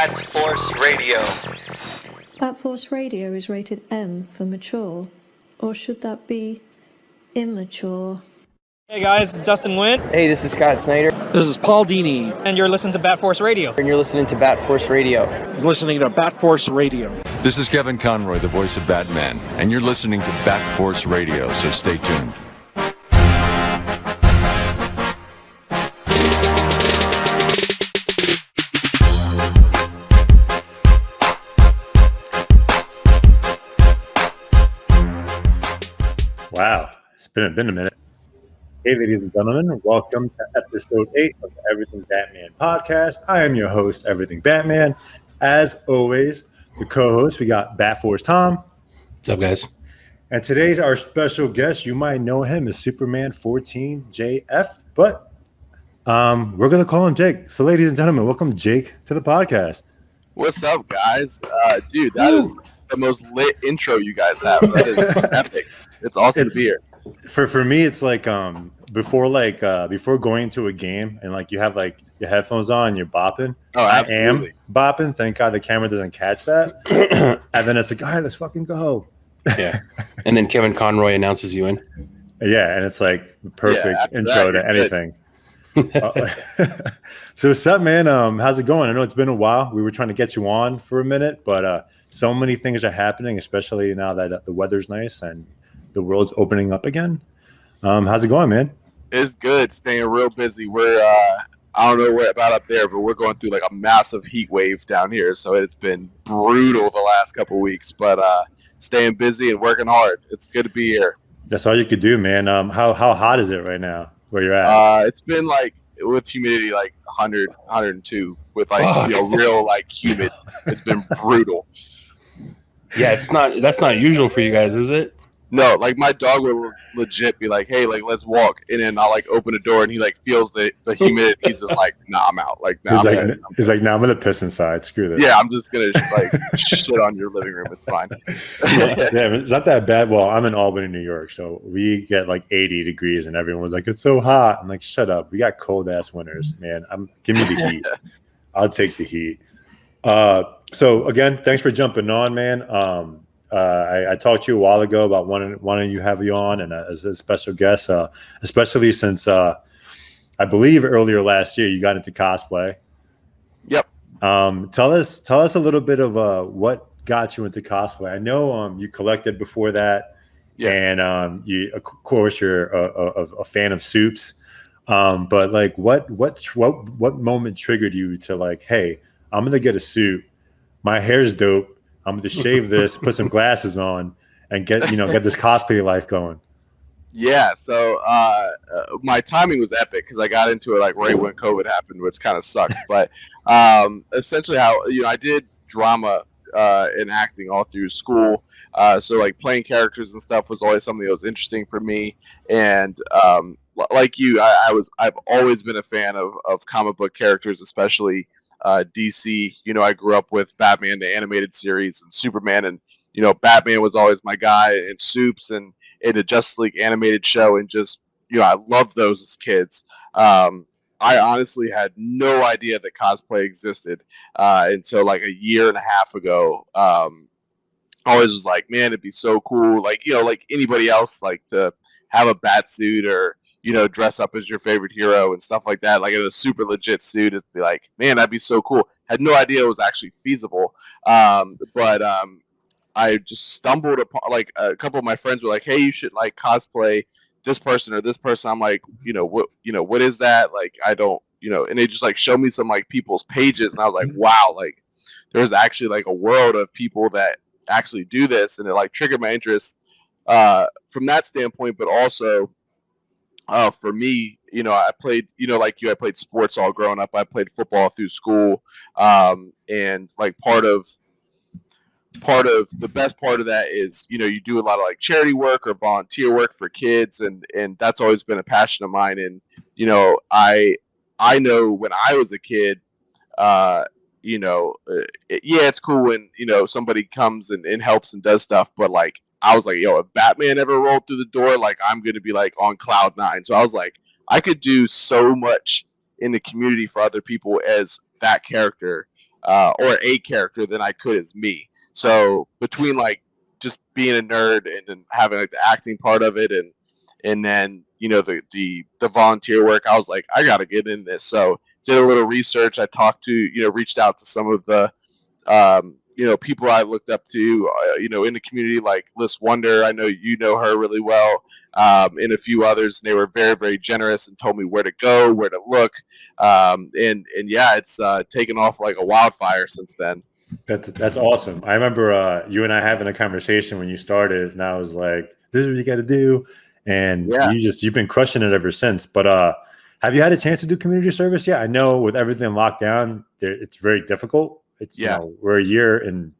Bat Force Radio. Bat Force Radio is rated M for mature, or should that be immature? Hey guys, Dustin Wynn. Hey, this is Scott Snyder. This is Paul Dini. And you're listening to Bat Force Radio. And you're listening to Bat Force Radio. You're listening to Bat Force Radio. This is Kevin Conroy, the voice of Batman, and you're listening to Bat Force Radio, so stay tuned. Wow, it's been a minute. Hey, ladies and gentlemen, welcome to episode 8 of the Everything Batman podcast. I am your host, Everything Batman. As always, the co-host, we got Bat Force Tom. What's up, guys? And today's our special guest. You might know him as Superman 14 JF, but we're going to call him Jake. So, ladies and gentlemen, welcome Jake to the podcast. What's up, guys? Dude, that is the most lit intro you guys have. That is epic. It's awesome to be here. For me, it's like before going to a game and like you have like your headphones on and you're bopping. Oh, absolutely. I am bopping. Thank God the camera doesn't catch that. And then it's like, all right, let's fucking go. Yeah. And then Kevin Conroy announces you in. Yeah, and it's like perfect intro to anything. So what's up, man? How's it going? I know it's been a while. We were trying to get you on for a minute, but so many things are happening, especially now that the weather's nice and the world's opening up again. How's it going, man? It's good. Staying real busy. We're I don't know where about up there, but we're going through like a massive heat wave down here, so it's been brutal the last couple of weeks. But staying busy and working hard. It's good to be here. That's all you could do, man. How hot is it right now where you're at? It's been like with humidity like 100, 102 with like real like humid. It's been brutal. Yeah, that's not usual for you guys, is it? No, like my dog would legit be like, "Hey, like let's walk," and then I'll like open the door and he like feels the humidity. He's just like, "Nah, I'm out." Like, nah, he's like, "Nah, I'm gonna piss inside. Screw this." Yeah, I'm just gonna like shit on your living room. It's fine. Yeah, it's not that bad. Well, I'm in Albany, New York, so we get like 80 degrees, and everyone's like, "It's so hot." I'm like, "Shut up. We got cold ass winters, man. Give me the heat. I'll take the heat." So again, thanks for jumping on, man. I talked to you a while ago about wanting you have you on and as a special guest, especially since I believe earlier last year you got into cosplay. Yep. Tell us a little bit of what got you into cosplay. I know you collected before that, and you of course you're a fan of soups. But like what moment triggered you to like, hey, I'm gonna get a suit. My hair's dope. I'm going to shave this, put some glasses on, and get this cosplay life going. Yeah, so my timing was epic because I got into it like right when COVID happened, which kind of sucks. But essentially, how I did drama and acting all through school, so like playing characters and stuff was always something that was interesting for me. And like you, I've always been a fan of comic book characters, especially DC. I grew up with Batman, the animated series, and Superman, and Batman was always my guy in Soups and in the Justice League animated show, and just I loved those as kids. I honestly had no idea that cosplay existed until like a year and a half ago. I always was like, man, it'd be so cool, like like anybody else, like to have a bat suit or dress up as your favorite hero and stuff like that, like in a super legit suit. It'd be like, man, that'd be so cool. Had no idea it was actually feasible. But I just stumbled upon, like, a couple of my friends were like, hey, you should like cosplay this person or this person. I'm like, what is that? Like, I don't, and they just like showed me some like people's pages, and I was like, wow, like there's actually like a world of people that actually do this, and it like triggered my interest from that standpoint. But also for me, I played, like you, I played sports all growing up. I played football through school, and like part of the best part of that is, you do a lot of like charity work or volunteer work for kids, and that's always been a passion of mine. And I know when I was a kid, it's cool when somebody comes and helps and does stuff, but like I was like, if Batman ever rolled through the door, like I'm gonna be like on cloud 9. So I was like, I could do so much in the community for other people as that character or a character than I could as me. So between like just being a nerd and then having like the acting part of it and then the volunteer work, I was like, I got to get in this. So did a little research. I talked to reached out to some of the people I looked up to in the community, like Liz Wonder. I know you know her really well, and a few others. And they were very, very generous and told me where to go, where to look, and yeah, it's taken off like a wildfire since then. That's awesome. I remember you and I having a conversation when you started, and I was like, "This is what you got to do," and you've been crushing it ever since. But have you had a chance to do community service yet? I know with everything locked down, it's very difficult. It's we're a year and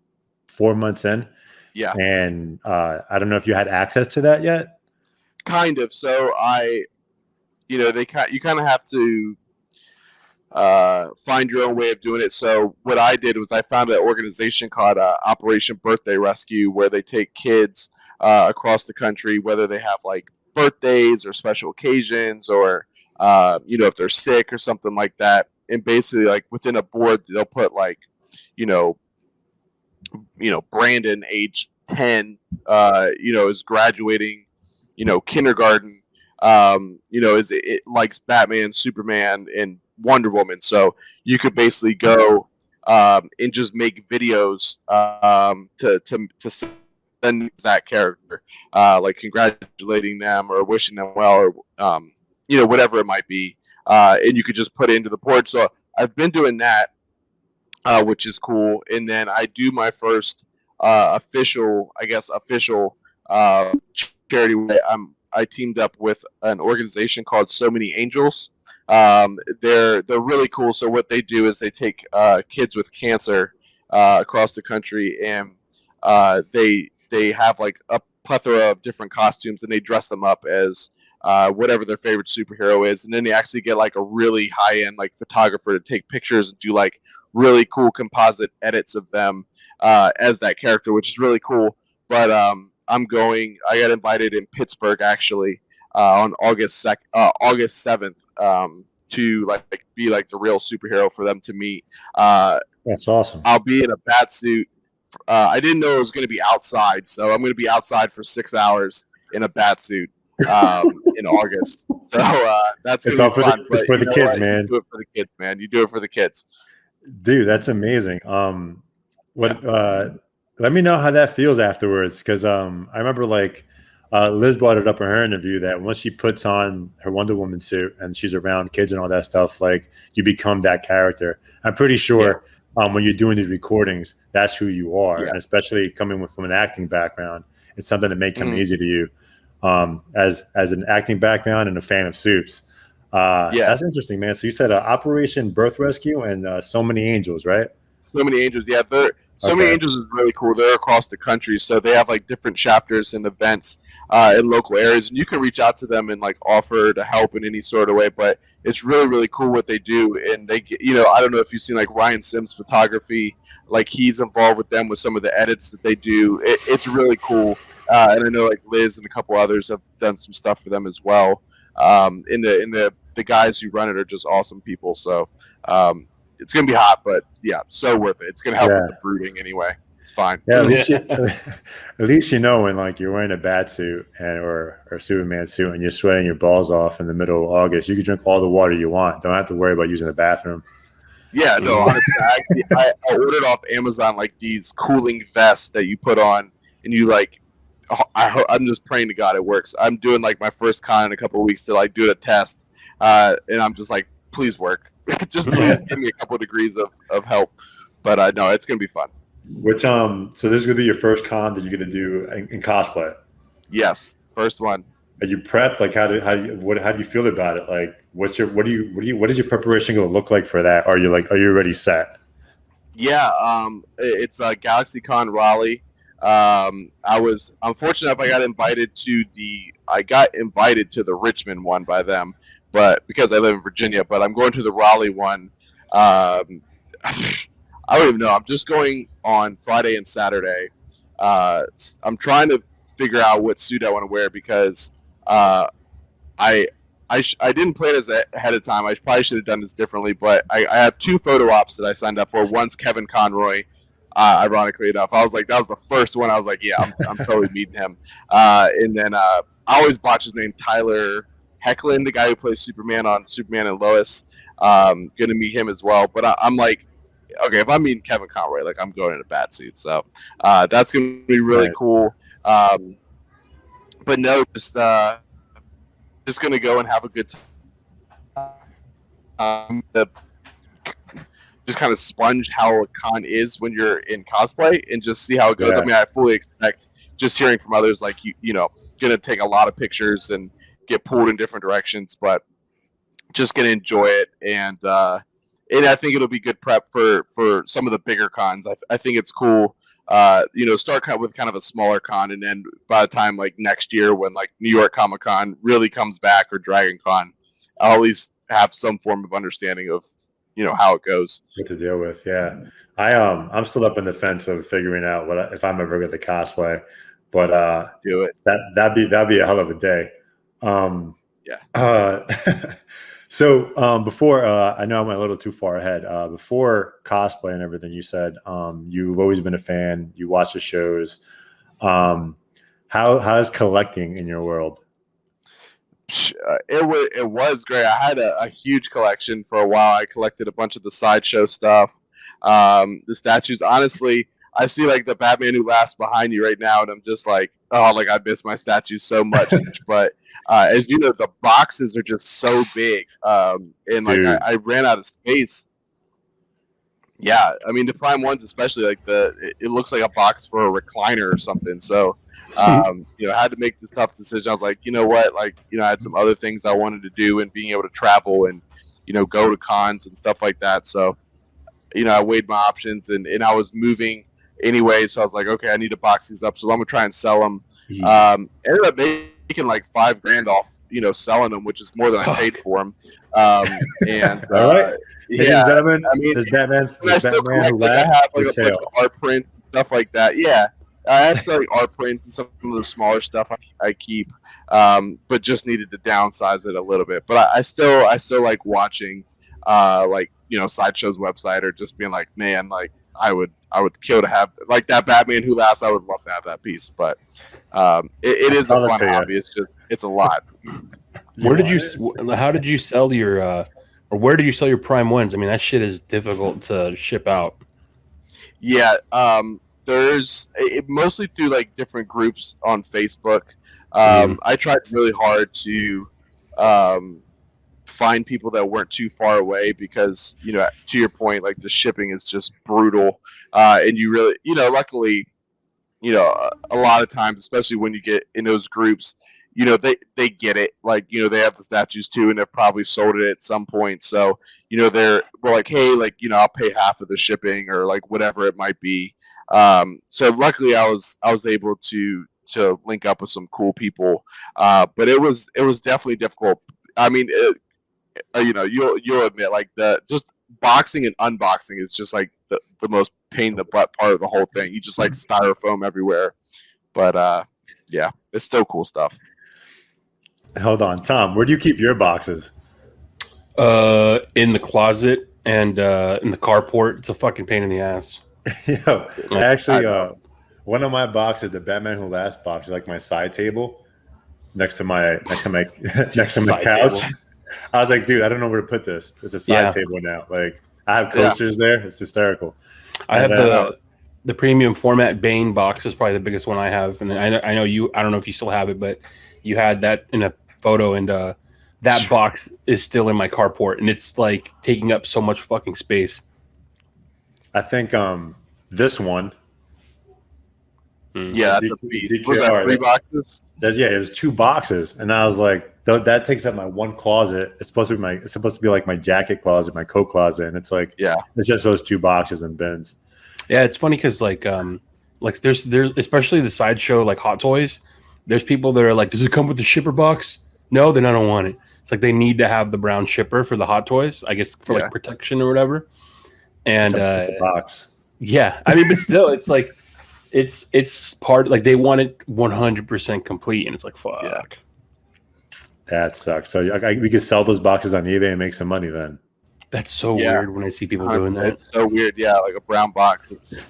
4 months in. Yeah. And I don't know if you had access to that yet. Kind of. So you kind of have to find your own way of doing it. So what I did was I found an organization called Operation Birthday Rescue, where they take kids across the country, whether they have like birthdays or special occasions or if they're sick or something like that. And basically like within a board, they'll put like, Brandon, age 10, is graduating, kindergarten, it likes Batman, Superman, and Wonder Woman. So you could basically go and just make videos to send that character, like congratulating them or wishing them well, or whatever it might be, and you could just put it into the board. So I've been doing that, which is cool. And then I do my first official charity. I teamed up with an organization called So Many Angels. They're really cool. So what they do is they take kids with cancer across the country, and they have like a plethora of different costumes, and they dress them up as whatever their favorite superhero is, and then they actually get like a really high-end like photographer to take pictures and do like really cool composite edits of them as that character, which is really cool. But I got invited in Pittsburgh actually on August 7th to like be like the real superhero for them to meet. That's awesome. I'll be in a bat suit. I didn't know it was going to be outside, so I'm going to be outside for 6 hours in a bat suit in August. So that's going to be fun. It's for the kids, man. You do it for the kids, man. You do it for the kids. Dude, that's amazing. Let me know how that feels afterwards, because I remember like Liz brought it up in her interview that once she puts on her Wonder Woman suit and she's around kids and all that stuff, like you become that character. I'm pretty sure when you're doing these recordings, that's who you are, and especially coming from an acting background, it's something that may come easy to you. As an acting background and a fan of soups. That's interesting, man. So you said Operation Birth Rescue and So Many Angels, right? So Many Angels, yeah. Many Angels is really cool. They're across the country, so they have like different chapters and events in local areas, and you can reach out to them and like offer to help in any sort of way. But it's really, really cool what they do, and they, I don't know if you've seen like Ryan Sims photography, like he's involved with them with some of the edits that they do. It's really cool. And I know like Liz and a couple others have done some stuff for them as well. And the guys who run it are just awesome people. So it's gonna be hot, but yeah, so worth it. It's gonna help with the brooding anyway. It's fine. Yeah, at least when like you're wearing a bat suit or Superman suit and you're sweating your balls off in the middle of August, you can drink all the water you want. Don't have to worry about using the bathroom. Yeah, no, honestly, I ordered off Amazon like these cooling vests that you put on, and you like. I'm just praying to God it works. I'm doing like my first con in a couple of weeks to like do a test, and I'm just like, please work. Just please give me a couple of degrees of help. But no, it's gonna be fun. Which so this is gonna be your first con that you're gonna do in cosplay? Yes, first one. Are you prepped? Like how do you feel about it? Like what is your preparation gonna look like for that? Are you already set? Yeah, it's GalaxyCon Raleigh. I was unfortunate I got invited to the Richmond one by them, but because I live in Virginia, but I'm going to the Raleigh one. I don't even know. I'm just going on Friday and Saturday. I'm trying to figure out what suit I want to wear because I I didn't plan this ahead of time. I probably should have done this differently, but I have 2 photo ops that I signed up for. One's Kevin Conroy. Ironically enough, I was like, that was the first one. I was like, yeah, I'm totally meeting him. And then I always botch his name, Tyler Hecklin, the guy who plays Superman on Superman and Lois. Going to meet him as well. But I'm like, okay, if I'm meeting Kevin Conroy, like I'm going in a bat suit. So that's going to be really cool. But no, just going to go and have a good time. Just kind of sponge how a con is when you're in cosplay and just see how it goes. Yeah. I mean, I fully expect, just hearing from others, like, you know, going to take a lot of pictures and get pulled in different directions, but just going to enjoy it. And I think it'll be good prep for some of the bigger cons. I think it's cool. You know, start with kind of a smaller con, and then by the time like next year, when like New York Comic Con really comes back, or Dragon Con, I'll at least have some form of understanding of, you know, how it goes. What to deal with, yeah. I'm still up in the fence of figuring out if I'm ever going to cosplay, but do it. That'd be a hell of a day. Yeah. So before I know I'm a little too far ahead. Before cosplay and everything, you said you've always been a fan. You watch the shows. How's collecting in your world? It was great. I had a huge collection for a while. I collected a bunch of the sideshow stuff, the statues. Honestly, I see like the Batman Who Laughs behind you right now, and I'm just like, oh, like I miss my statues so much. But as you know, the boxes are just so big, and like I ran out of space. Yeah, I mean the Prime ones, especially, like it looks like a box for a recliner or something. So. You know, I had to make this tough decision. I was like, you know what, like, you know, I had some other things I wanted to do, and being able to travel and, you know, go to cons and stuff like that. So, you know, I weighed my options, and I was moving anyway. So I was like, okay, I need to box these up. So I'm gonna try and sell them. Ended up making like $5,000 off, you know, selling them, which is more than I paid for them. And all right, ladies and gentlemen, I mean, this Batman Who Laughs, I have like a bunch of art prints and stuff like that. Yeah. I have some like art prints and some of the smaller stuff I keep, but just needed to downsize it a little bit. But I still like watching, like, you know, Sideshow's website, or just being like, man, like I would kill to have like that Batman Who Laughs. I would love to have that piece, but it is a fun hobby. It's a lot. How did you sell your, or where did you sell your Prime ones? I mean, that shit is difficult to ship out. Yeah. There's mostly through like different groups on Facebook. I tried really hard to find people that weren't too far away, because, you know, to your point, like the shipping is just brutal. And you really, you know, luckily, you know, a lot of times, especially when you get in those groups, you know, they get it. Like, you know, they have the statues too, and they've probably sold it at some point. So, you know, we're like, hey, like, you know, I'll pay half of the shipping, or like whatever it might be. So luckily I was able to link up with some cool people. But it was definitely difficult. I mean, you know, you'll admit, like, just boxing and unboxing is just like the most pain in the butt part of the whole thing. You just like styrofoam everywhere. But yeah, it's still cool stuff. Hold on, Tom. Where do you keep your boxes? In the closet and in the carport. It's a fucking pain in the ass. Yo, actually, one of my boxes, the Batman Who Laughs box, is like my side table next to my couch. Table. I was like, dude, I don't know where to put this. It's a side table now. Like, I have coasters there. It's hysterical. I have the premium format Bane box is probably the biggest one I have, and I know you. I don't know if you still have it, but you had that in a photo, and that box is still in my carport, and it's like taking up so much fucking space. I think this one. Yeah, that's a beast. Was that 3 boxes? Yeah, it was 2 boxes, and I was like, that takes up my one closet. It's supposed to be like my jacket closet, my coat closet, and it's like, yeah, it's just those 2 boxes and bins. Yeah, it's funny because like there's especially the sideshow, like Hot Toys. There's people that are like, does it come with the shipper box? No, then I don't want it. It's like they need to have the brown shipper for the Hot Toys, I guess, for like protection or whatever. And the box. Yeah, I mean, but still, it's like it's part, like they want it 100% complete, and it's like, fuck. That sucks. So we could sell those boxes on eBay and make some money then. That's so Yeah. weird when I see people doing that. It's so weird. Yeah, like a brown box. It's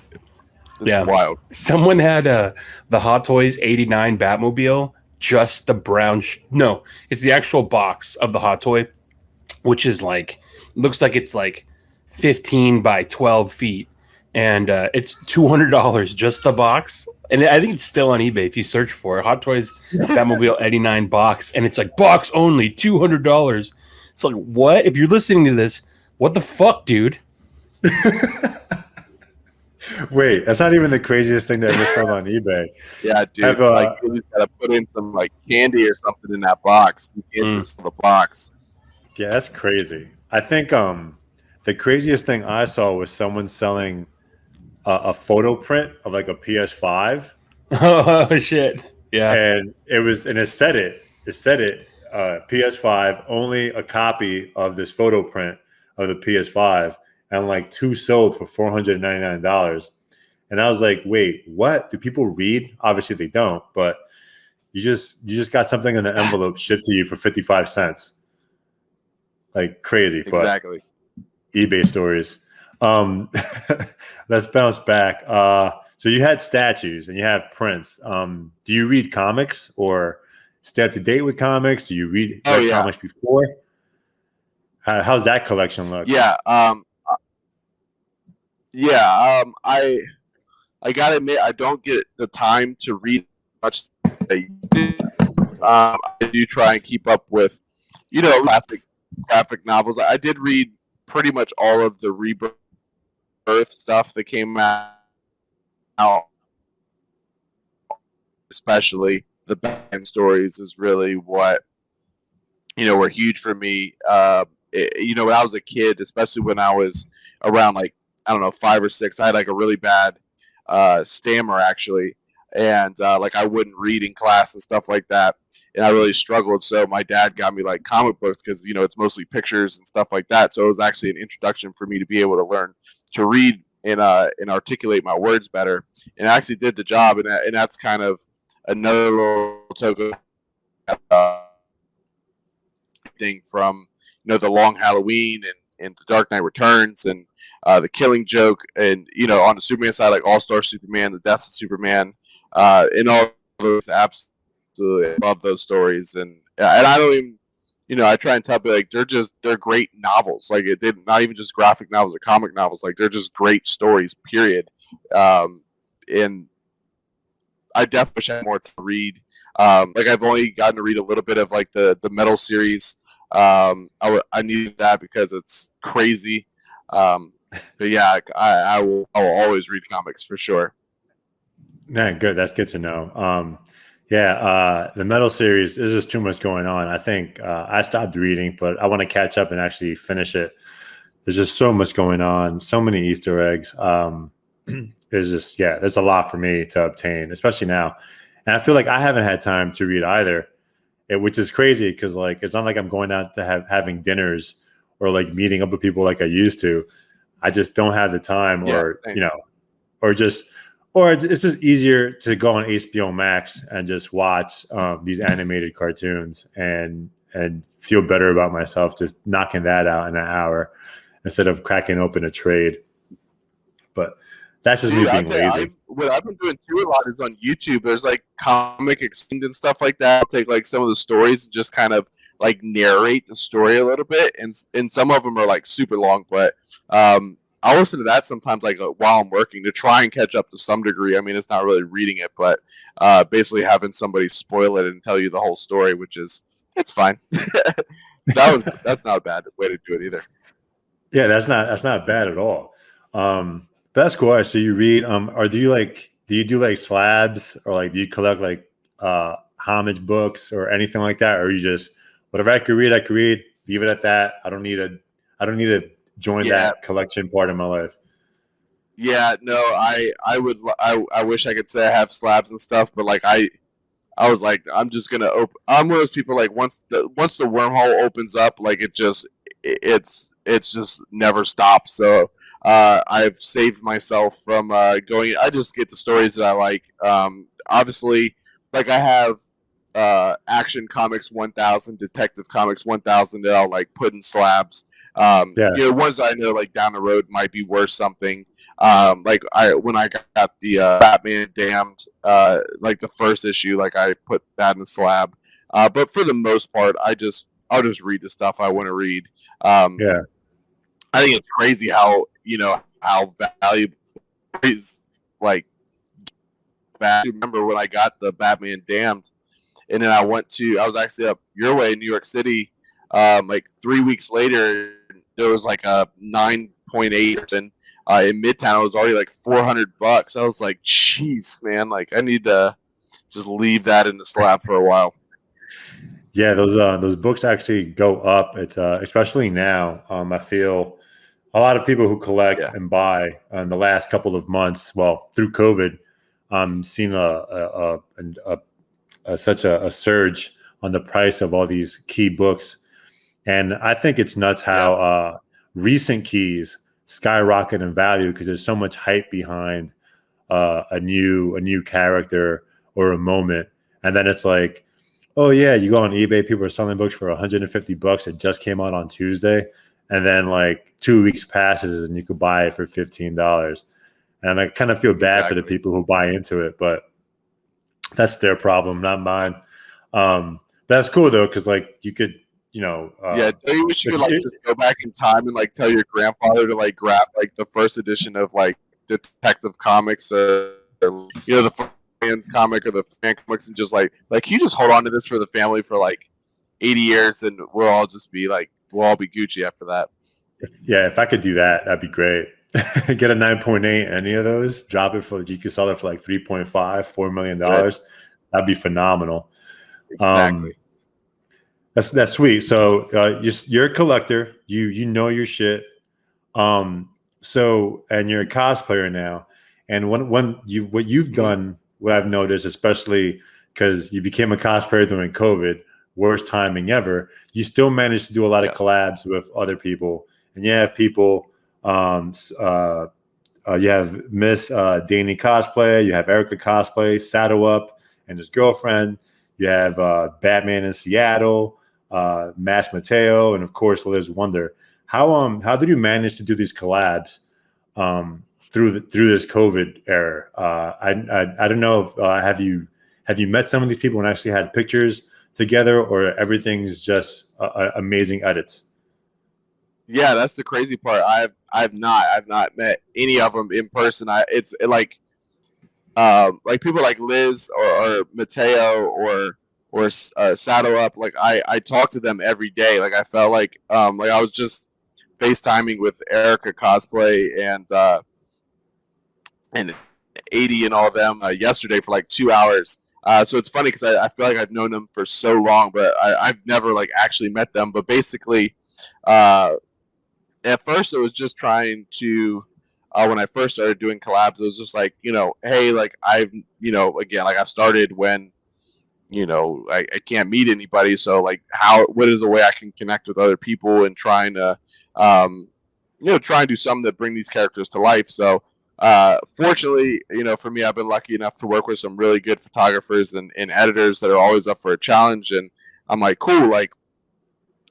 wild. Someone had the Hot Toys '89 Batmobile, just the brown. No, it's the actual box of the Hot Toy, which is like looks like it's like 15 by 12 feet, and it's $200 just the box. And I think it's still on eBay if you search for it. Hot Toys Batmobile '89 box, and it's like box only, $200. It's like, what? If you're listening to this, what the fuck, dude? Wait, that's not even the craziest thing that ever sold on eBay. Yeah, dude. Like you just gotta put in some like candy or something in that box. You can't just sell the box. Yeah, that's crazy. I think the craziest thing I saw was someone selling a photo print of like a PS5. Oh shit! Yeah, and it said PS5, only a copy of this photo print of the PS5, and like 2 sold for $499. And I was like, wait, what? Do people read? Obviously they don't, but you just got something in the envelope shipped to you for 55 cents. Like crazy. Exactly. But eBay stories. Let's bounce back. So you had statues and you have prints. Do you read comics or stay up to date with comics? Do you read comics before? How's that collection look? Yeah. I gotta admit, I don't get the time to read much. I do try and keep up with, classic graphic novels. I did read pretty much all of the Rebirth stuff that came out, especially the Batman stories is really what, were huge for me. When I was a kid, especially when I was around like, I don't know, 5 or 6, I had like a really bad stammer actually. And like I wouldn't read in class and stuff like that. And I really struggled. So my dad got me like comic books because, it's mostly pictures and stuff like that. So it was actually an introduction for me to be able to learn to read and articulate my words better. And I actually did the job. And that's kind of another little token thing from, the Long Halloween and the Dark Knight Returns and the Killing Joke. And, on the Superman side, like All-Star Superman, the Deaths of Superman, and all those absolutely love those stories. And I don't even, I try and tell people like they're great novels. Like they're not even just graphic novels or comic novels. Like they're just great stories, period. And I definitely wish I had more to read. Like I've only gotten to read a little bit of like the Metal series. I needed that because it's crazy. But yeah, I will always read comics for sure. Man, good. That's good to know. The Metal series is just too much going on. I think I stopped reading, but I want to catch up and actually finish it. There's just so much going on, so many Easter eggs. There's a lot for me to obtain, especially now. And I feel like I haven't had time to read either, which is crazy because like it's not like I'm going out to having dinners or like meeting up with people like I used to. I just don't have the time, or it's just easier to go on HBO Max and just watch these animated cartoons and feel better about myself just knocking that out in an hour instead of cracking open a trade. But that's just me being lazy. What I've been doing too a lot is on YouTube. There's like comic explained and stuff like that. I'll take like some of the stories and just kind of like narrate the story a little bit, and some of them are like super long, but I'll listen to that sometimes like while I'm working to try and catch up to some degree. I mean, it's not really reading it, but basically having somebody spoil it and tell you the whole story, which is it's fine. That's not a bad way to do it either. Yeah, that's not bad at all. That's cool. So you read, or do you do like slabs, or like do you collect like homage books or anything like that, or you just whatever I could read, leave it at that. I don't need to join that collection part of my life. Yeah, no, I wish I could say I have slabs and stuff, but like I was like, I'm just gonna I'm one of those people like once the wormhole opens up, like it's just never stops. So I've saved myself from going. I just get the stories that I like. Obviously, like I have Action Comics 1000, Detective Comics 1000 that I'll like put in slabs. Ones I know like down the road might be worth something. When I got the Batman Damned, like the first issue, like I put that in a slab. But for the most part, I'll just read the stuff I want to read. I think it's crazy how valuable is like. I remember when I got the Batman Damned, and then I was actually up your way in New York City. Like 3 weeks later, there was like a 9.8 in Midtown. It was already like $400. I was like, jeez, man, like I need to just leave that in the slab for a while. Yeah, those books actually go up. It's especially now. I feel a lot of people who collect and buy in the last couple of months, well, through COVID, seen such a surge on the price of all these key books. And I think it's nuts how recent keys skyrocket in value because there's so much hype behind a new character or a moment. And then it's like, oh yeah, you go on eBay, people are selling books for $150. It just came out on Tuesday. And then like 2 weeks passes and you could buy it for $15. And I kind of feel bad for the people who buy into it, but that's their problem, not mine. That's cool though, because like you could, do you wish you could like just go back in time and like tell your grandfather to like grab like the first edition of like Detective Comics or the fans comic or the fan comics and just like you just hold on to this for the family for like 80 years and we'll all be Gucci after that. If I could do that, that'd be great. Get a 9.8, any of those, drop it you could sell it for like $3.5-4 million. That'd be phenomenal. Exactly. That's sweet. So you're a collector. You know your shit. So and you're a cosplayer now. And what you've done, what I've noticed, especially because you became a cosplayer during COVID, worst timing ever. You still managed to do a lot of collabs with other people, and you have people. You have Miss Danny Cosplay. You have Erica Cosplay, Saddle Up, and his girlfriend. You have Batman in Seattle, Mash Mateo, and of course Liz Wonder. How did you manage to do these collabs through this COVID era? I don't know if have you met some of these people and actually had pictures together, or everything's just amazing edits? Yeah, that's the crazy part. I've not met any of them in person. It's like people like Liz or Mateo or Saddle Up. Like I talk to them every day. Like I felt like I was just FaceTiming with Erica Cosplay and 80 and all of them yesterday for like 2 hours. So it's funny because I feel like I've known them for so long, but I've never like actually met them. But basically, at first it was just trying to, when I first started doing collabs, it was just like, hey, like I've started when, I can't meet anybody. So like what is a way I can connect with other people and trying to, try and do something that bring these characters to life. So, fortunately, for me, I've been lucky enough to work with some really good photographers and editors that are always up for a challenge. And I'm like, cool. Like,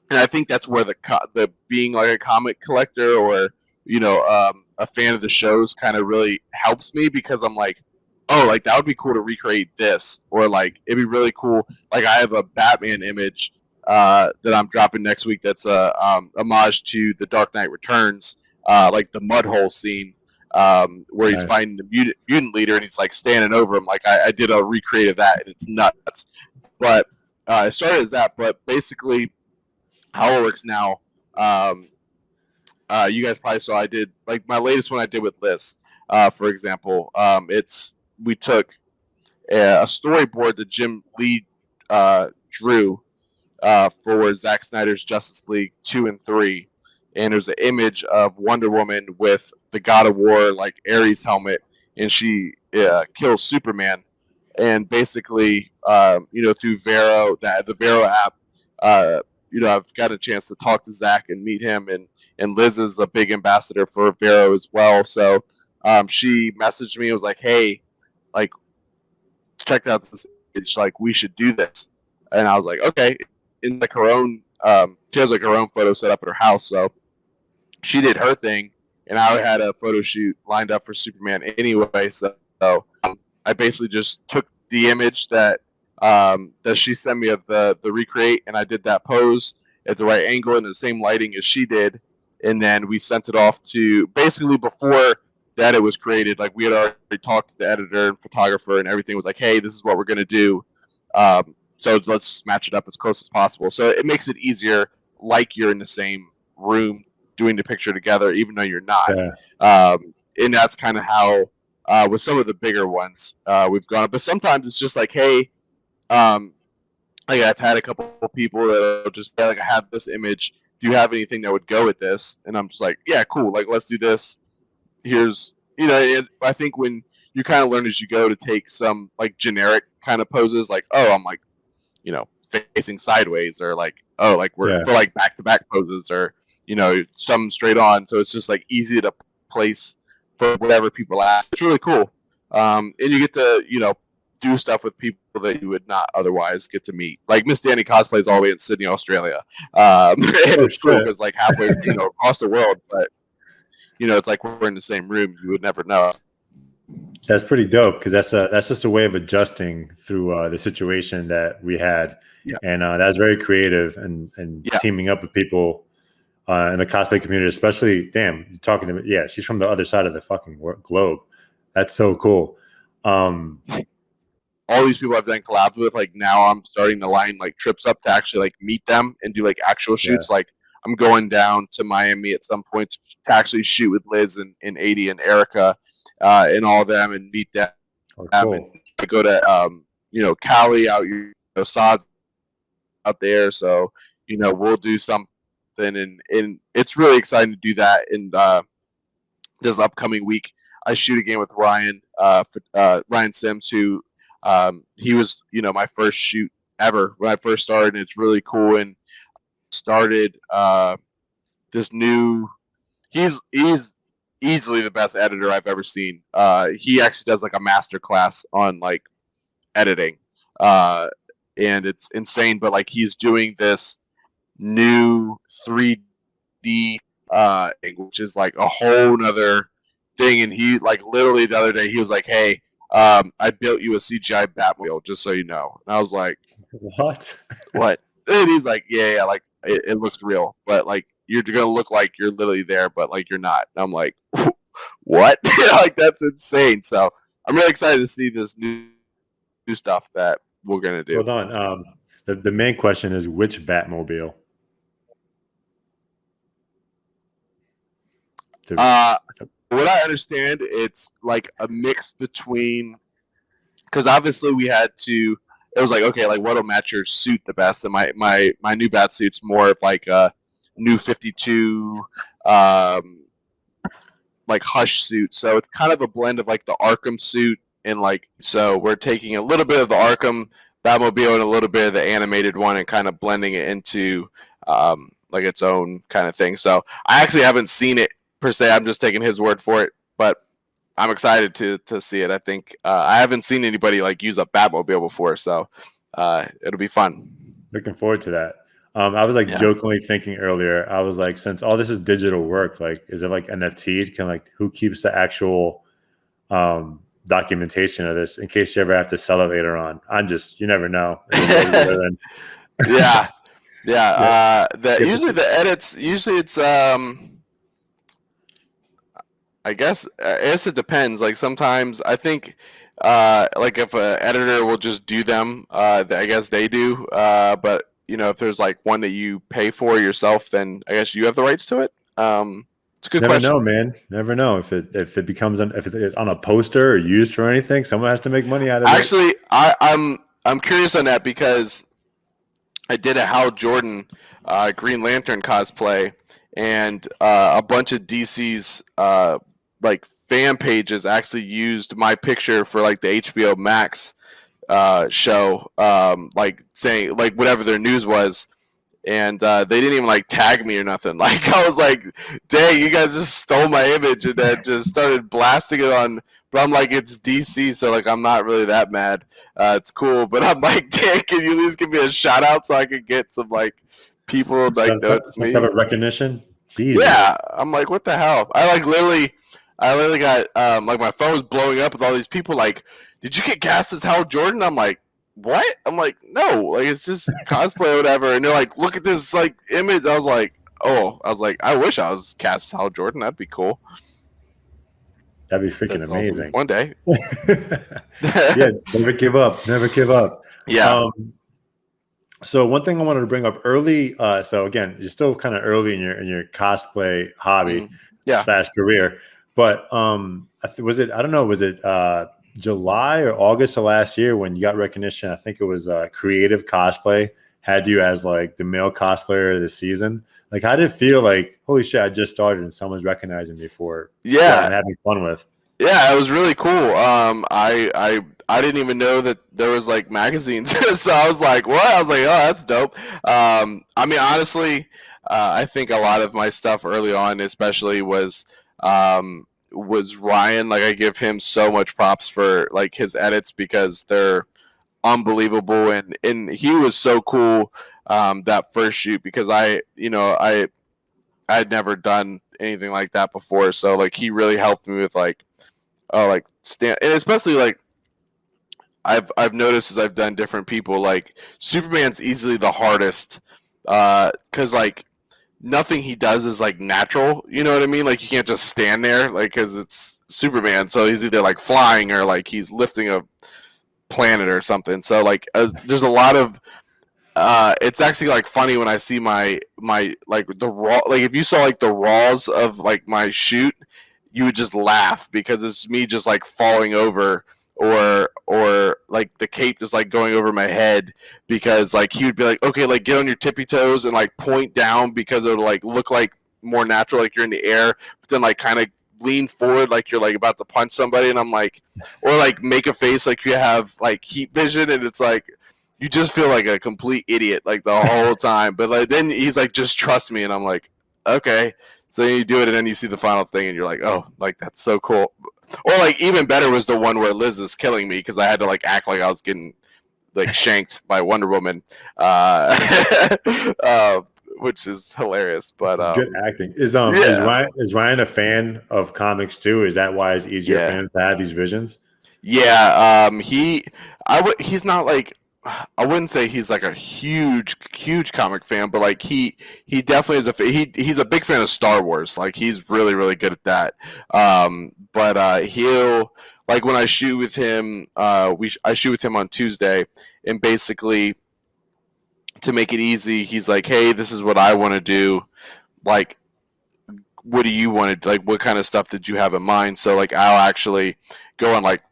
and I think that's where the being like a comic collector or, a fan of the shows kind of really helps me, because I'm like, oh, like that would be cool to recreate this, or like, it'd be really cool. Like I have a Batman image, that I'm dropping next week. That's a, homage to the Dark Knight Returns, like the mud hole scene. Where he's fighting the mutant leader and he's like standing over him. Like I did a recreate of that and it's nuts. But it started as that. But basically, how it works now, you guys probably saw I did like my latest one I did with Liz, for example. We took a storyboard that Jim Lee drew for Zack Snyder's Justice League 2 and 3. And there's an image of Wonder Woman with the God of War, like Ares helmet, and she kills Superman. And basically, through Vero, the Vero app, I've got a chance to talk to Zach and meet him, and Liz is a big ambassador for Vero as well. So she messaged me and was like, hey, like, check out this image, like, we should do this. And I was like, okay. In like her own, she has like her own photo set up at her house, so she did her thing, and I had a photo shoot lined up for Superman anyway. So I basically just took the image that she sent me of the recreate, and I did that pose at the right angle and the same lighting as she did, and then we sent it off to basically before that it was created. Like we had already talked to the editor and photographer, and everything was like, hey, this is what we're gonna do. So let's match it up as close as possible. So it makes it easier, like you're in the same room doing the picture together, even though you're not. Yeah. And that's kind of how, with some of the bigger ones, we've gone. But sometimes it's just like, hey, like I've had a couple of people that'll just be like, I have this image. Do you have anything that would go with this? And I'm just like, yeah, cool. Like, let's do this. Here's, I think when you kind of learn as you go to take some like generic kind of poses, like, oh, I'm like, facing sideways, or like, oh, like we're for like back-to-back poses, or some straight on. So it's just like easy to place for whatever people ask. It's really cool, and you get to do stuff with people that you would not otherwise get to meet. Like Miss Danny cosplays all the way in Sydney, Australia, and it's cool because like halfway across the world, but it's like we're in the same room. You would never know. That's pretty dope, because that's just a way of adjusting through the situation that we had, and that's very creative and teaming up with people in the cosplay community, especially. Damn, you're talking to me. Yeah, she's from the other side of the fucking globe. That's so cool. All these people I've done collabs with, like now I'm starting to line like trips up to actually like meet them and do like actual shoots. Like I'm going down to Miami at some point to actually shoot with Liz and 80 and Erica. And all of them, and meet them. Oh, cool. And I go to Cali out Sod out there, so we'll do something, and it's really exciting to do that. And this upcoming week I shoot again with Ryan Sims, who he was my first shoot ever when I first started, and it's really cool. And started this new he's easily the best editor I've ever seen. He actually does like a master class on like editing, and it's insane. But like he's doing this new 3D which is like a whole nother thing. And he like literally the other day he was like, "Hey, I built you a CGI Batmobile, just so you know." And I was like, "What? What?" And he's like, "Yeah, like it looks real, but like." You're gonna look like you're literally there, but like you're not. And I'm like, what? Like that's insane. So I'm really excited to see this new stuff that we're gonna do. Hold on. The main question is, which Batmobile? What I understand, it's like a mix between, because obviously we had to. It was like, okay, like what'll match your suit the best? And my new bat suit's more of like a new 52 like Hush suit, so it's kind of a blend of like the Arkham suit, and like so we're taking a little bit of the Arkham Batmobile and a little bit of the animated one and kind of blending it into like its own kind of thing. So I actually haven't seen it per se. I'm just taking his word for it, but I'm excited to see it. I think I haven't seen anybody like use a Batmobile before, so it'll be fun. Looking forward to that. I was like jokingly thinking earlier, I was like, since all this is digital work, like, is it like NFT? Can like, who keeps the actual documentation of this in case you ever have to sell it later on? You never know. Yeah. Usually the edits, it's, I guess it depends. Like sometimes I think, like if an editor will just do them, I guess they do. But if there's like one that you pay for yourself, then I guess you have the rights to it. It's a good question. Never know, man. Never know if it becomes if it's on a poster or used for anything. Someone has to make money out of it. Actually, I'm curious on that because I did a Hal Jordan Green Lantern cosplay, and a bunch of DC's like fan pages actually used my picture for like the HBO Max show, like saying like whatever their news was, and they didn't even like tag me or nothing. Like I was like, dang, you guys just stole my image and then just started blasting it on. But I'm like, it's DC, so like I'm not really that mad. It's cool, but I'm like, dang, can you at least give me a shout out so I could get some like people like know it's me? Some type of recognition. Jesus. Yeah, I'm like, what the hell? I literally got like my phone was blowing up with all these people like, did you get cast as Hal Jordan? I'm like, what? I'm like, no, like it's just cosplay or whatever. And they're like, look at this like image. I was like, I wish I was cast as Hal Jordan. That'd be cool. That'd be freaking amazing. Awesome. One day. Yeah, never give up. Never give up. Yeah. So one thing I wanted to bring up early. So again, you're still kind of early in your cosplay hobby / career. But was it July or August of last year when you got recognition? I think it was Creative Cosplay had you as like the male cosplayer of the season. Like, how did it feel? Like, holy shit, I just started and someone's recognizing me for what I'm having fun with. Yeah, it was really cool. I didn't even know that there was like magazines, so I was like, what? I was like, oh, that's dope. I mean, honestly, I think a lot of my stuff early on, especially was Ryan. Like, I give him so much props for like his edits because they're unbelievable, and he was so cool that first shoot because I had never done anything like that before, so like he really helped me with like stand, and especially like I've noticed as I've done different people, like Superman's easily the hardest because like nothing he does is like natural, you know what I mean? Like you can't just stand there, like, because it's Superman, so he's either like flying or like he's lifting a planet or something. So like there's a lot of it's actually like funny when I see my like the raw, like if you saw like the raws of like my shoot, you would just laugh because it's me just like falling over or like the cape just like going over my head, because like he would be like, okay, like get on your tippy toes and like point down because it'll like look like more natural, like you're in the air, but then like kind of lean forward like you're like about to punch somebody, and I'm like, or like make a face like you have like heat vision, and it's like you just feel like a complete idiot like the whole time. But like then he's like, just trust me, and I'm like, okay. So you do it, and then you see the final thing, and you're like, oh, like that's so cool. Or like even better was the one where Liz is killing me because I had to like act like I was getting like shanked by Wonder Woman, which is hilarious. But good acting. Is Ryan a fan of comics too? Is that why it's easier for him to have these visions? Yeah, he's not like, I wouldn't say he's like a huge comic fan, but like he definitely is he's a big fan of Star Wars. Like he's really good at that. But he'll, like when I shoot with him, I shoot with him on Tuesday, and basically to make it easy, he's like, hey, this is what I want to do. Like, what do you want to, like, what kind of stuff did you have in mind? So like I'll actually go on like,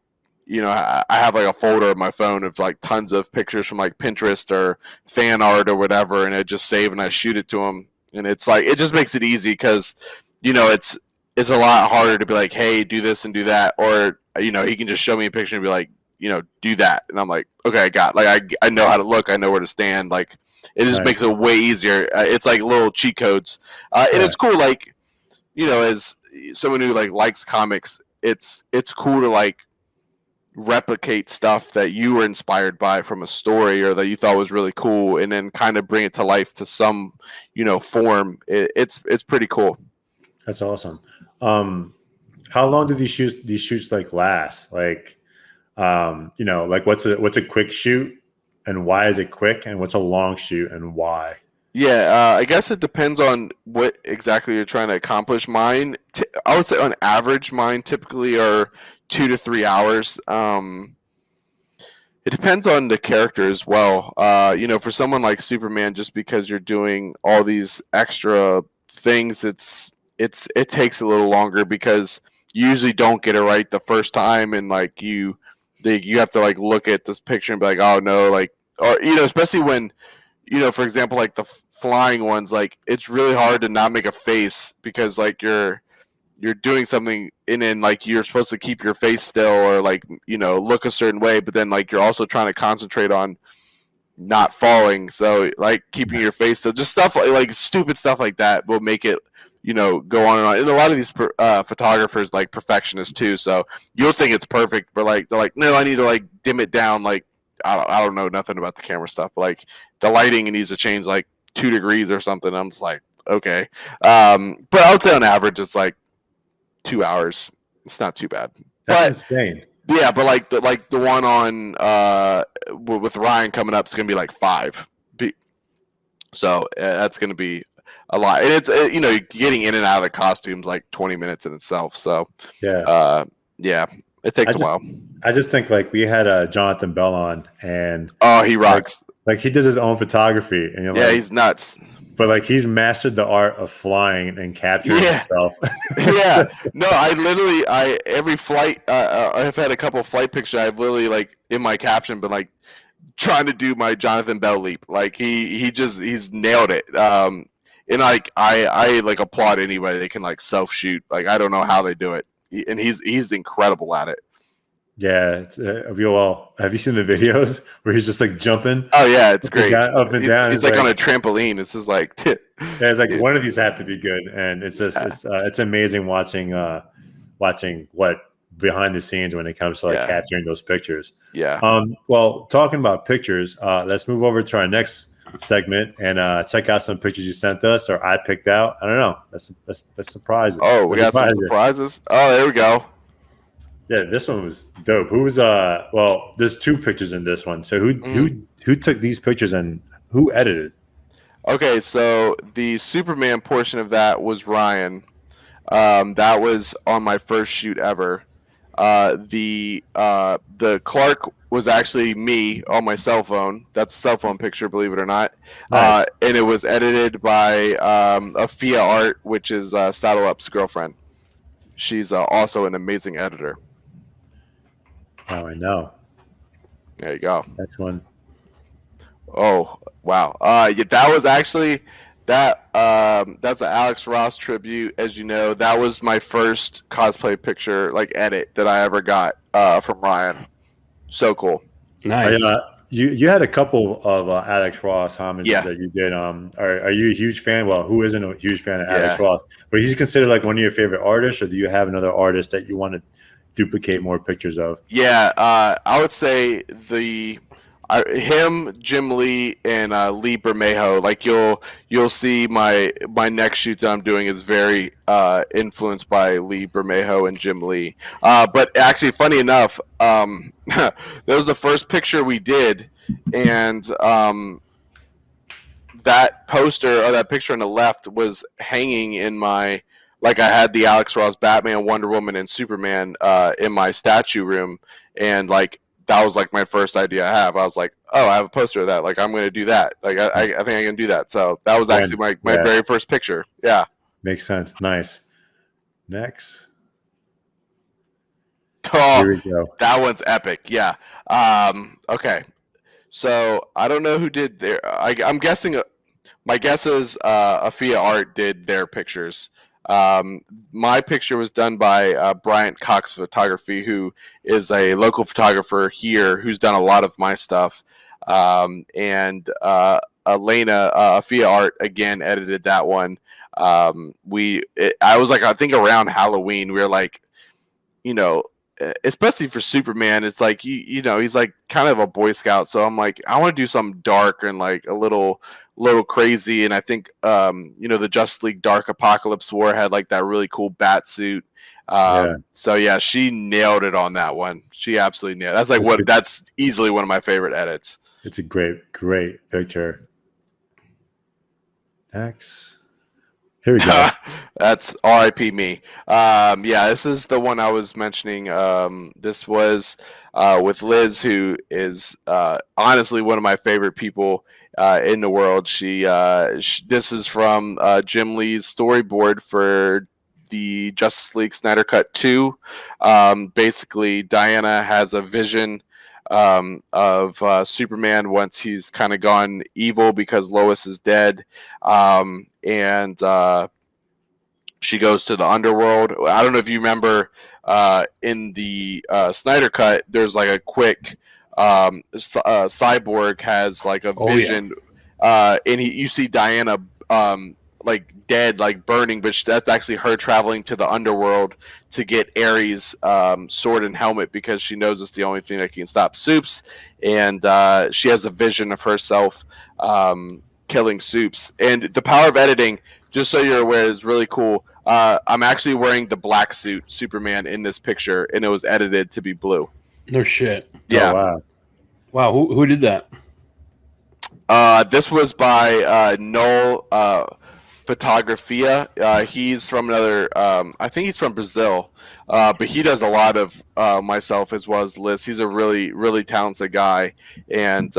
you know, I have like a folder on my phone of like tons of pictures from like Pinterest or fan art or whatever, and I just save and I shoot it to him. And it's like, it just makes it easy because, you know, it's a lot harder to be like, hey, do this and do that. Or, you know, he can just show me a picture and be like, you know, do that. And I'm like, okay, I got, like, I know how to look. I know where to stand. Like, it just makes it way easier. It's like little cheat codes. And it's cool. Like, you know, as someone who like likes comics, it's cool to like replicate stuff that you were inspired by from a story or that you thought was really cool, and then kind of bring it to life to some, you know, form. It's pretty cool. That's awesome. How long did these shoots like last? Like, you know, like what's a quick shoot and why is it quick, and what's a long shoot and why? Yeah, I guess it depends on what exactly you're trying to accomplish. Mine, I would say on average, mine typically are 2 to 3 hours. It depends on the character as well. You know, for someone like Superman, just because you're doing all these extra things, it takes a little longer because you usually don't get it right the first time, and like you have to like look at this picture and be like, oh no, like, or you know, especially when, you know, for example, like the flying ones, like it's really hard to not make a face because like you're doing something and then like you're supposed to keep your face still or like, you know, look a certain way, but then like you're also trying to concentrate on not falling. So like keeping your face still, just stuff like stupid stuff like that will make it, go on and on. And a lot of these photographers like perfectionists too. So you'll think it's perfect, but like they're like, no, I need to like dim it down. Like I don't know nothing about the camera stuff, but like the lighting needs to change like 2 degrees or something. I'm just like, okay. But I would say on average it's like 2 hours. It's not too bad. That's insane. Yeah, but like the one on with Ryan coming up is gonna be like 5. So that's gonna be a lot, and it's getting in and out of the costumes like 20 minutes in itself. So yeah, it takes a while. I just think like we had Jonathan Bell on, and he rocks. Like he does his own photography, and you're he's nuts. But like he's mastered the art of flying and capturing himself. Yeah, no, every flight I've had a couple of flight pictures. I've literally like in my caption been like trying to do my Jonathan Bell leap. Like he's nailed it. And like I like applaud anybody that can like self shoot. Like I don't know how they do it, and he's incredible at it. Yeah, it's, well, have you seen the videos where he's just like jumping? Oh yeah, it's great. Up and down. He's like on a trampoline. It's just like it's like one of these have to be good, and it's just it's amazing watching what behind the scenes when it comes to like capturing those pictures. Yeah. Well, talking about pictures, let's move over to our next segment and check out some pictures you sent us or I picked out. I don't know. Let's surprise. Oh, we got some surprises. Oh, there we go. Yeah, this one was dope. Who was well, there's 2 pictures in this one. So who took these pictures and who edited? Okay, so the Superman portion of that was Ryan. That was on my first shoot ever. The Clark was actually me on my cell phone. That's a cell phone picture, believe it or not. Nice. And it was edited by Afia Art, which is Saddle Up's girlfriend. She's also an amazing editor. Oh, I know. There you go. Next one. Oh, wow. That was actually that's an Alex Ross tribute. As you know, that was my first cosplay picture, like edit that I ever got from Ryan. So cool. Nice. You had a couple of Alex Ross homages that you did. Are you a huge fan? Well, who isn't a huge fan of Alex Ross? But he's considered like one of your favorite artists, or do you have another artist that you want to duplicate more pictures of? Yeah, I would say him, Jim Lee, and Lee Bermejo. Like you'll see my next shoot that I'm doing is very influenced by Lee Bermejo and Jim Lee. But actually, funny enough, that was the first picture we did, and that poster or that picture on the left was hanging in my. Like I had the Alex Ross Batman, Wonder Woman, and Superman in my statue room, and like that was like my first idea I have. I was like, oh, I have a poster of that. Like I'm going to do that. Like I think I can do that. So that was actually my very first picture. Yeah, makes sense. Nice. Next. Oh, here we go. That one's epic. Yeah. Okay. So I don't know who did their. I'm guessing. My guess is Afia Art did their pictures. My picture was done by Bryant Cox Photography, who is a local photographer here who's done a lot of my stuff. And Elena Afia Art again edited that one. I was like, I think around Halloween, we were like, especially for Superman, it's like he's like kind of a Boy Scout. So I'm like, I want to do something dark and like a little crazy. And I think the Justice League Dark Apocalypse War had like that really cool bat suit. So yeah, she nailed it on that one. She absolutely nailed it. That's like that's easily one of my favorite edits. It's a great picture. Next. Here we go. That's R.I.P. me. This is the one I was mentioning. This was with Liz, who is honestly one of my favorite people in the world. This is from Jim Lee's storyboard for the Justice League Snyder Cut 2. Basically, Diana has a vision of Superman once he's kind of gone evil because Lois is dead. And she goes to the underworld. I don't know if you remember in the Snyder Cut, there's like a quick Cyborg has like a vision, and you see Diana like dead, like burning, but that's actually her traveling to the underworld to get Ares' sword and helmet because she knows it's the only thing that can stop Supes, and she has a vision of herself killing Supes. And the power of editing, just so you're aware, is really cool. I'm actually wearing the black suit Superman in this picture, and it was edited to be blue. No shit. Yeah. Oh, Wow. Who did that? This was by Noel Photografia. He's from another, I think he's from Brazil, but he does a lot of myself as well as Liz. He's a really, really talented guy, and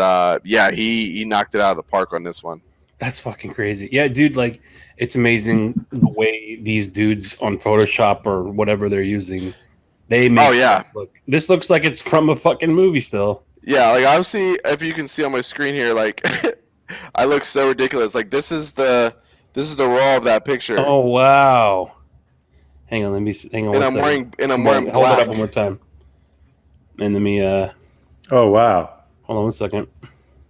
he knocked it out of the park on this one. That's fucking crazy. Yeah, dude, like, it's amazing the way these dudes on Photoshop or whatever they're using, they make stuff look. This looks like it's from a fucking movie still. Yeah, like obviously, if you can see on my screen here, like I look so ridiculous. Like this is the raw of that picture. Oh wow! Hang on, let me hang on. And I'm wearing hold black. it up one more time. And let me. Oh wow! Hold on 1 second.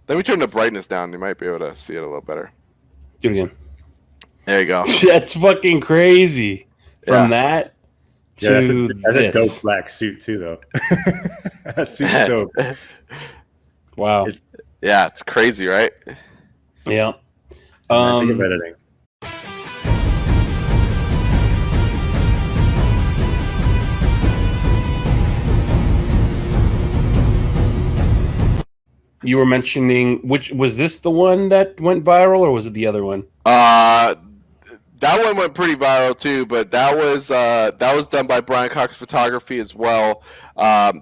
Let me turn the brightness down. You might be able to see it a little better. Do it again. There you go. That's fucking crazy. From that to that's a dope black suit too, though. That suit's dope. Wow. It's crazy, right? Yeah. Magic of editing. You were mentioning, which was this the one that went viral, or was it the other one? That one went pretty viral too, but that was done by Brian Cox Photography as well.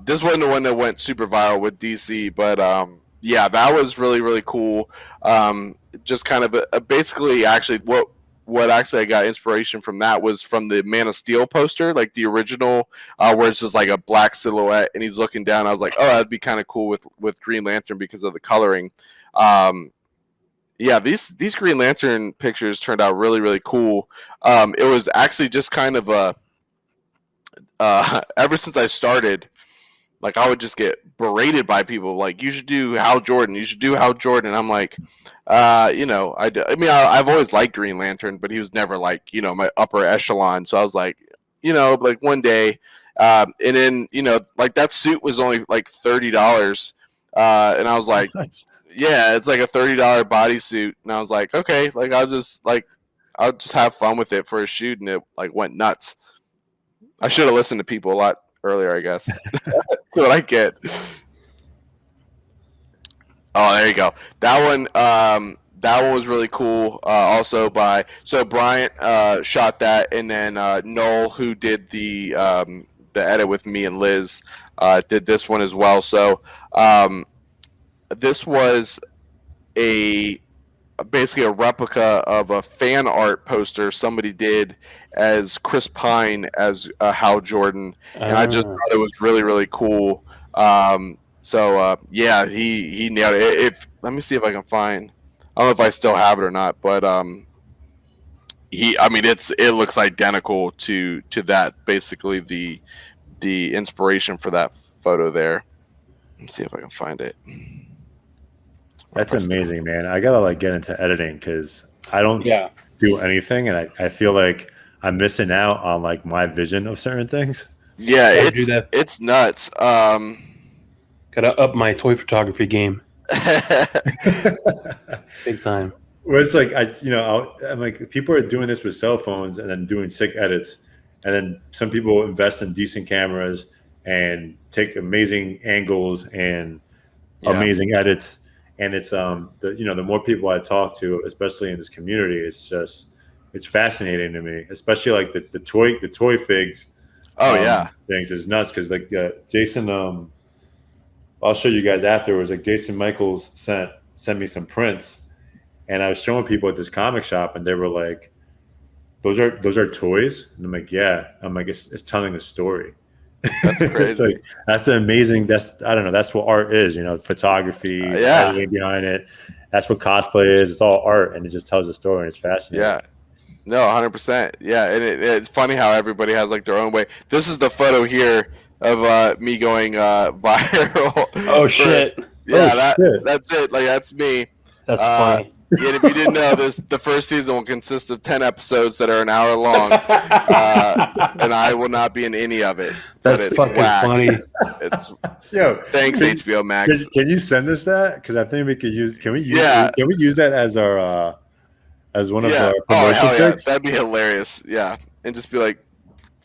This wasn't the one that went super viral with DC, but that was really, really cool. Just kind of basically actually what actually I got inspiration from that was from the Man of Steel poster, like the original, where it's just like a black silhouette and he's looking down. I was like, oh, that'd be kind of cool with Green Lantern because of the coloring. These Green Lantern pictures turned out really, really cool. It was actually just kind of ever since I started, like I would just get berated by people like, you should do Hal Jordan. You should do Hal Jordan. I'm like, I've always liked Green Lantern, but he was never like, my upper echelon. So I was like, like one day, and then, like that suit was only like $30. And I was like, yeah, it's like a $30 bodysuit. And I was like, okay, like I'll just have fun with it for a shoot. And it like went nuts. I should have listened to people a lot earlier, I guess. That's what I get. Oh, there you go. That one was really cool. Also so Bryant shot that, and then Noel, who did the edit with me and Liz, did this one as well. So this was basically a replica of a fan art poster somebody did as Chris Pine as Hal Jordan, and I just thought it was really, really cool. He nailed it. Let me see if I can find. I don't know if I still have it or not, but it looks identical to that. Basically, the inspiration for that photo there. Let me see if I can find it. That's amazing, man. I gotta get into editing because I don't do anything, and I feel like I'm missing out on like my vision of certain things. Yeah, it's nuts. Gotta up my toy photography game. Big time. Where it's like I'm like, people are doing this with cell phones and then doing sick edits, and then some people invest in decent cameras and take amazing angles and amazing edits. And it's the more people I talk to, especially in this community, it's fascinating to me, especially like the toy figs. Things is nuts because like Jason, I'll show you guys afterwards. Like Jason Michaels sent me some prints, and I was showing people at this comic shop, and they were like, "Those are toys," and I'm like, "Yeah." I'm like, "It's telling a story." That's crazy. It's like, that's amazing. I don't know. That's what art is, photography, everything behind it. That's what cosplay is. It's all art, and it just tells a story. And it's fascinating. Yeah. No, 100%. Yeah, and it's funny how everybody has like their own way. This is the photo here of me going viral. Oh shit! Yeah, shit. that's it. Like that's me. That's funny. And if you didn't know, the first season will consist of 10 episodes that are an hour long, and I will not be in any of it. That's it's fucking whack. funny. It's Yo, thanks HBO Max. Can you send us that? Because I think we could use. Can we use? Yeah. Can we use that as our as one of Yeah. our Oh promotion hell yeah, pics? that'd be hilarious. Yeah, and just be like,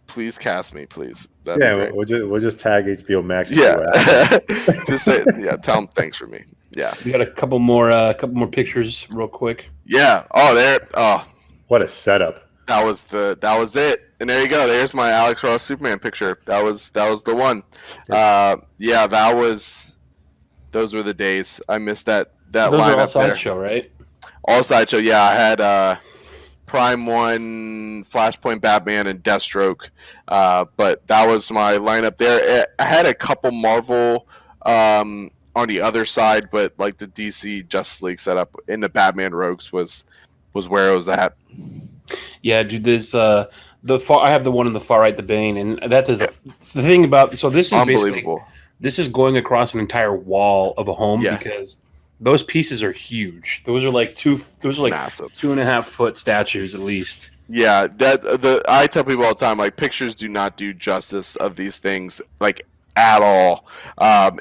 please cast me, please. That'd Yeah, be great. we'll just tag HBO Max. Yeah, just say tell them thanks for me. Yeah, We got a couple more pictures, real quick. yeah. Oh, there. Oh, What a setup! that was it. And there you go. There's my Alex Ross Superman picture. That was the one. Yeah, those were the days. I missed that Those lineup are all there. Sideshow, right? All Sideshow. Yeah, I had Prime 1, Flashpoint Batman, and Deathstroke. But that was my lineup there. I had a couple Marvel on the other side, but like the DC Justice League setup in the Batman Rogues was where it was at. Yeah, dude. This I have the one on the far right, the Bane, and that is it's the thing about. So this is basically Unbelievable. this is going across an entire wall of a home because those pieces are huge. Those are like Massive. 2.5 foot statues at least. Yeah, I tell people all the time, like pictures do not do justice of these things, like at all.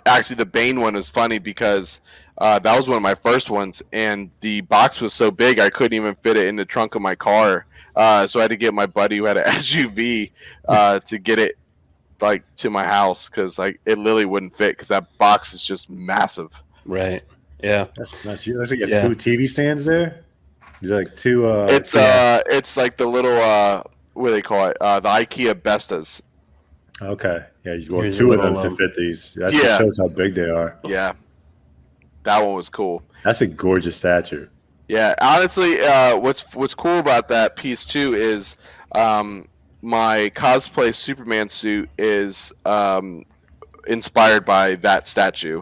Actually, the Bane one is funny because that was one of my first ones, and the box was so big I couldn't even fit it in the trunk of my car. So I had to get my buddy who had an SUV to get it like to my house because like it literally wouldn't fit because that box is just massive. Right. Yeah. That's nice. You looks like you have 2 TV stands there. Is like 2. It's like the little what do they call it? The IKEA Bestas. Okay. Yeah, you want Here's 2 a of them little, to fit these. That just shows how big they are. Yeah, that one was cool. That's a gorgeous statue. Yeah, honestly, what's cool about that piece too is my cosplay Superman suit is inspired by that statue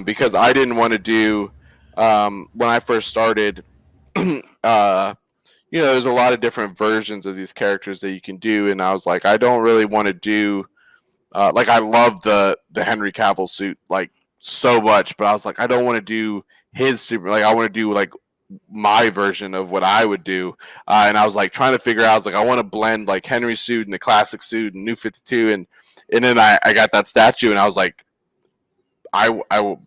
because I didn't want to do when I first started. There's a lot of different versions of these characters that you can do, and I was like, I don't really want to do. Like I love the Henry Cavill suit like so much, but I was like, I don't want to do his super. Like I want to do like my version of what I would do, and I was like trying to figure out. I was like, I want to blend like Henry's suit and the classic suit and New 52, and then I got that statue, and I was like, I will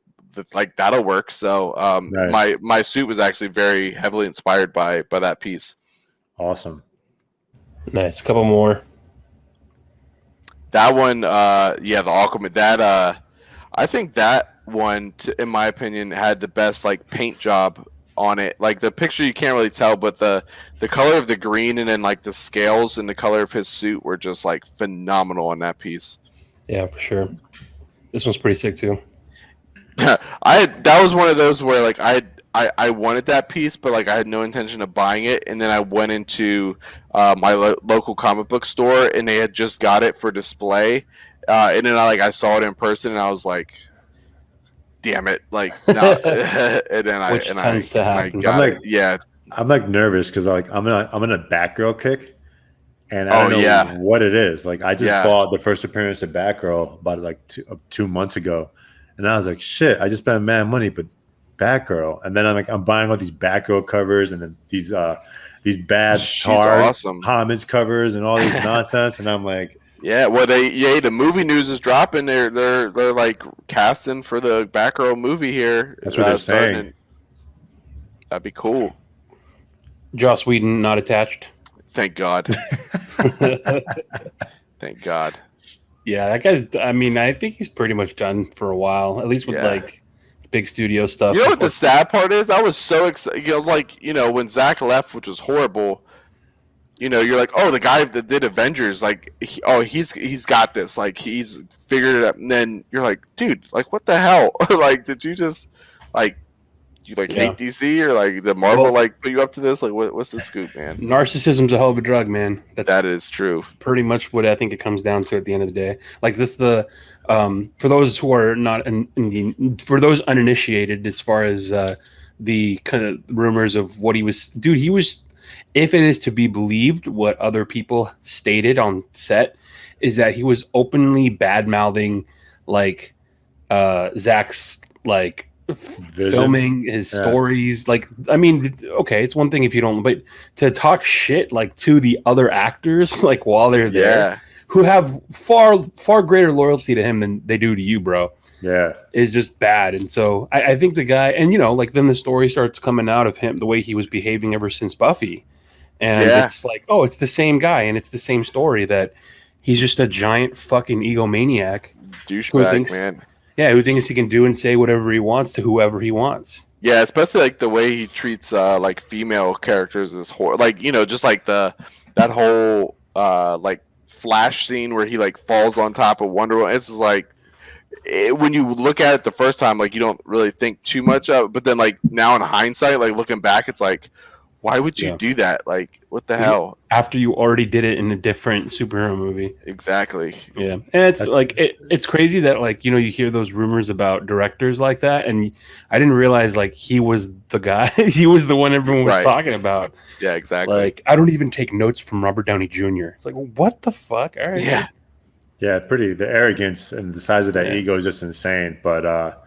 like that'll work. So Nice. my suit was actually very heavily inspired by that piece. Awesome. Nice. A couple more. That one, the Aquaman. That I think that one, in my opinion, had the best like paint job on it. Like the picture, you can't really tell, but the color of the green and then like the scales and the color of his suit were just like phenomenal on that piece. Yeah, for sure. This one's pretty sick too. That was one of those where like I wanted that piece, but like I had no intention of buying it, and then I went into my local comic book store, and they had just got it for display, and then I saw it in person, and I was like, "Damn it!" Like, no. And then Which tends to happen. I'm like nervous because like I'm in a Batgirl kick, and I don't know what it is. Like I just bought the first appearance of Batgirl about like 2 months ago, and I was like, shit, I just spent mad money, but Batgirl, and then I'm buying all these Batgirl covers, and then these bad Homage covers, and all this nonsense, and I'm like, yeah, well, the movie news is dropping. They're like casting for the Batgirl movie here. That's what they're saying. That'd be cool. Joss Whedon not attached. Thank God. Thank God. Yeah, that guy's. I mean, I think he's pretty much done for a while, at least with like big studio stuff. You know what the sad part is? I was so excited. It was like, when Zach left, which was horrible. You're like, oh, the guy that did Avengers, like, he's got this, like, he's figured it out. And then you're like, dude, like, what the hell? Like, did you just hate DC or like the Marvel put you up to this? Like, what's the scoop, man? Narcissism's a hell of a drug, man. That is true. Pretty much what I think it comes down to at the end of the day. Like, this for those who are not for those uninitiated, as far as the kind of rumors of what he was, dude, he was if it is to be believed, what other people stated on set is that he was openly bad mouthing like Zach's like filming his stories. Like, I mean, okay, it's one thing if you don't, but to talk shit like to the other actors like while they're there, who have far greater loyalty to him than they do to you, bro. Yeah, is just bad. And so I think the guy, and you know, like then the story starts coming out of him, the way he was behaving ever since Buffy. And it's like, oh, it's the same guy, and it's the same story that he's just a giant fucking egomaniac. Douchebag, man. Yeah, who thinks he can do and say whatever he wants to whoever he wants. Yeah, especially like the way he treats like female characters is like, you know, just like that whole like Flash scene where he like falls on top of Wonder Woman. It's just like, when you look at it the first time, like you don't really think too much of it, but then like now in hindsight, like looking back, it's like, why would you do that? Like, what the hell? After you already did it in a different superhero movie. Exactly. Yeah. And it's like, it's crazy that like, you know, you hear those rumors about directors like that. And I didn't realize like he was the guy, he was the one everyone was talking about. Yeah, exactly. Like, I don't even take notes from Robert Downey Jr. It's like, what the fuck? All right. Yeah. Yeah, the arrogance and the size of that ego is just insane. But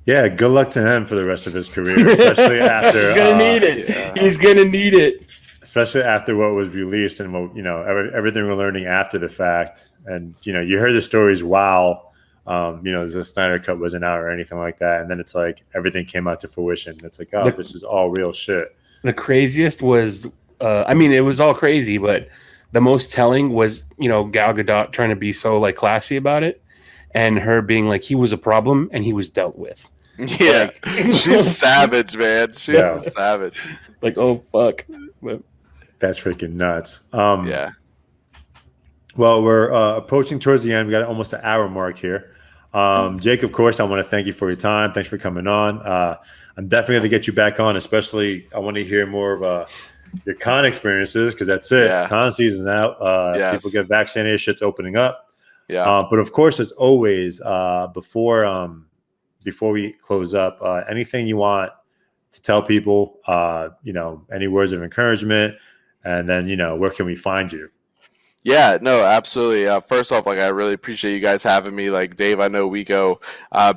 yeah, good luck to him for the rest of his career, especially after he's gonna need it. Yeah. He's gonna need it, especially after what was released and what, you know, everything we're learning after the fact. And you know, you heard the stories while you know, the Snyder Cut wasn't out or anything like that, and then it's like everything came out to fruition. It's like, oh, this is all real shit. The craziest was, I mean, it was all crazy, but the most telling was, you know, Gal Gadot trying to be so like classy about it, and her being like, he was a problem and he was dealt with. Yeah, like, she's savage, man. She's a savage. Like, oh fuck, that's freaking nuts. Yeah. Well, we're approaching towards the end. We got almost an hour mark here. Jake, of course, I want to thank you for your time. Thanks for coming on. I'm definitely going to get you back on, especially I want to hear more of your con experiences, because that's it. Yeah. Con season's out. People get vaccinated. Shit's opening up. Yeah. But of course, as always, before we close up, anything you want to tell people, you know, any words of encouragement, and then, you know, where can we find you? Yeah, no, absolutely. First off, like, I really appreciate you guys having me. Like, Dave, I know we go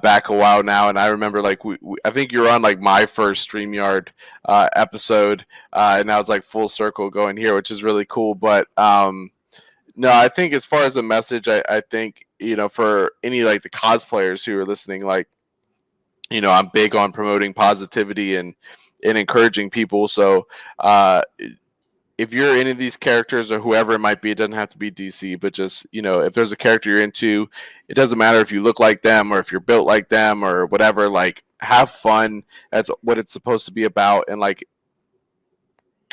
back a while now, and I remember, like, I think you were on, like, my first StreamYard episode, and now it's, like, full circle going here, which is really cool. But, no, I think as far as a message, I think, you know, for any, like, the cosplayers who are listening, like, you know, I'm big on promoting positivity and encouraging people. So, if you're any of these characters or whoever it might be, it doesn't have to be DC, but just, you know, if there's a character you're into, it doesn't matter if you look like them or if you're built like them or whatever, like, have fun. That's what it's supposed to be about. And like,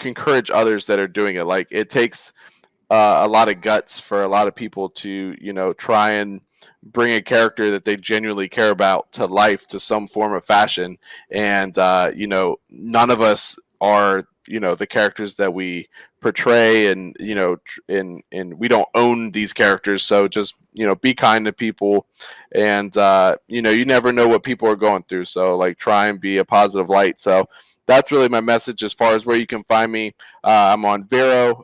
encourage others that are doing it. Like, it takes a lot of guts for a lot of people to, you know, try and bring a character that they genuinely care about to life, to some form of fashion. And, you know, none of us are, you know, the characters that we portray, and, you know, and we don't own these characters. So just, you know, be kind to people, and, you know, you never know what people are going through. So like, try and be a positive light. So that's really my message as far as where you can find me. I'm on Vero,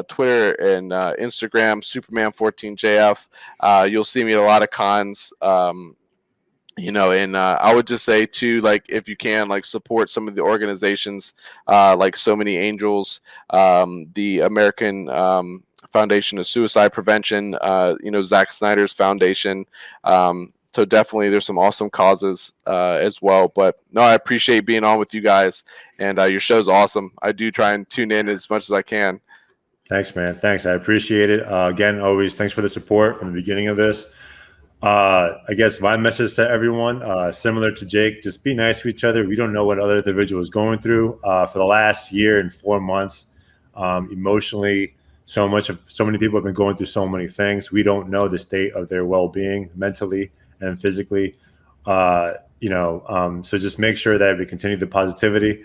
Twitter and Instagram, Superman14JF. You'll see me at a lot of cons. You know, and I would just say too, like, if you can, like, support some of the organizations, like So Many Angels, the American Foundation of Suicide Prevention, you know, Zack Snyder's foundation. So definitely there's some awesome causes as well. But no, I appreciate being on with you guys, and your show's awesome. I do try and tune in as much as I can. Thanks, man. Thanks. I appreciate it. Again, always thanks for the support from the beginning of this. I guess my message to everyone, similar to Jake, just be nice to each other. We don't know what other individual is going through. For the last year and 4 months, emotionally, so many people have been going through so many things. We don't know the state of their well-being mentally and physically. You know, so just make sure that we continue the positivity,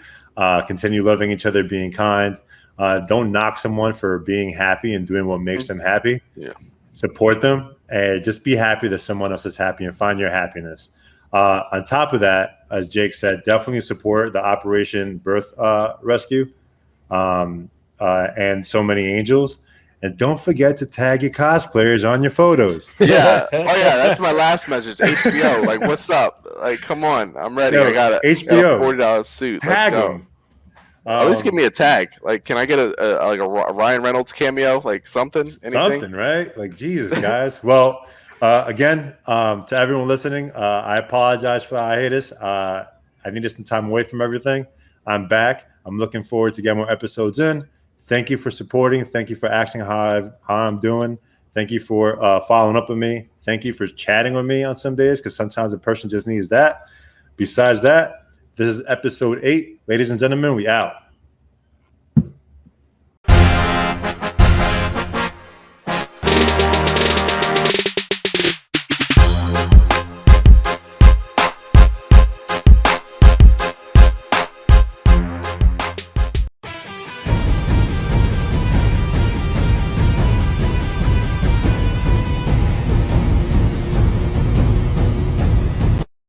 continue loving each other, being kind. Don't knock someone for being happy and doing what makes them happy. Yeah. Support them, and just be happy that someone else is happy, and find your happiness. On top of that, as Jake said, definitely support the Operation Birth Rescue. and so many angels. And don't forget to tag your cosplayers on your photos. Yeah. Oh yeah, that's my last message. HBO, like, what's up? Like, come on, I'm ready. Yo, I got a HBO, $40 suit. Tag Let's go. them. At least give me a tag. Like, can I get a Ryan Reynolds cameo? Like something? Anything? Something, right? Like, Jesus, guys. Well, again, to everyone listening, I apologize for the hiatus. I needed some time away from everything. I'm back. I'm looking forward to getting more episodes in. Thank you for supporting. Thank you for asking how I'm doing. Thank you for following up with me. Thank you for chatting with me on some days, because sometimes a person just needs that. Besides that, this is episode 8. Ladies and gentlemen, we out.